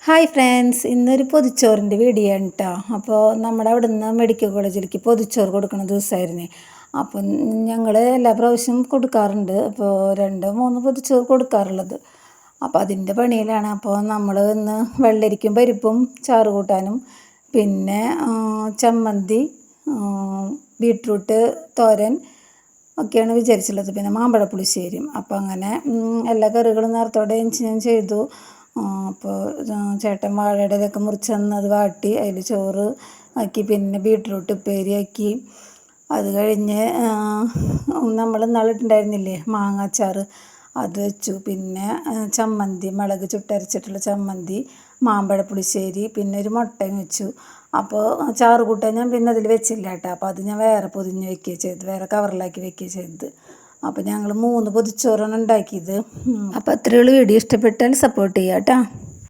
Hi friends, ഇന്നൊരു പൊതിച്ചോറിൻ്റെ video ആണ് കേട്ടോ. അപ്പോൾ നമ്മുടെ അവിടുന്ന് മെഡിക്കൽ കോളേജിലേക്ക് പൊതിച്ചോറ് കൊടുക്കുന്ന ദിവസമായിരുന്നേ. അപ്പം ഞങ്ങൾ എല്ലാ പ്രാവശ്യവും കൊടുക്കാറുണ്ട്. അപ്പോൾ 2-3 പൊതിച്ചോറ് കൊടുക്കാറുള്ളത്. അപ്പോൾ അതിൻ്റെ പണിയിലാണ്. അപ്പോൾ നമ്മൾ ഇന്ന് വെള്ളരിക്കും പരിപ്പും ചാറ് കൂട്ടാനും, പിന്നെ ചമ്മന്തി, ബീട്രൂട്ട് തോരൻ ഒക്കെയാണ് വിചാരിച്ചുള്ളത്. പിന്നെ മാമ്പഴ പുളിശ്ശേരിയും. അപ്പോൾ അങ്ങനെ എല്ലാ കറികളും നേരത്തോടെ ഞാൻ ചെയ്തു. അപ്പോൾ ചേട്ടൻ വാഴയുടെ ഇതൊക്കെ മുറിച്ച് തന്നത് വാട്ടി അതിൽ ചോറ് ആക്കി, പിന്നെ ബീട്രൂട്ട് ഉപ്പേരിയാക്കി. അത് കഴിഞ്ഞ് നമ്മൾ ഇന്നാളിട്ടുണ്ടായിരുന്നില്ലേ മാങ്ങാച്ചാറ്, അത് വെച്ചു. പിന്നെ ചമ്മന്തി, മുളക് ചുട്ടരച്ചിട്ടുള്ള ചമ്മന്തി, മാമ്പഴ പുളിശ്ശേരി, പിന്നെ ഒരു മുട്ടയും വെച്ചു. അപ്പോൾ ചാറ് കൂട്ടാൻ ഞാൻ പിന്നെ അതിൽ വെച്ചില്ല കേട്ടോ. അപ്പോൾ അത് ഞാൻ വേറെ പൊതിഞ്ഞ് വെക്കുകയാണ് ചെയ്തത്, വേറെ കവറിലാക്കി വെക്കുകയാണ് ചെയ്തത്. അപ്പോൾ ഞങ്ങൾ 3 പൊതിച്ചോറാണ് ഉണ്ടാക്കിയത്. അപ്പോൾ അത്രയുള്ള വീഡിയോ ഇഷ്ടപ്പെട്ടാൽ സപ്പോർട്ട് ചെയ്യാം കേട്ടോ.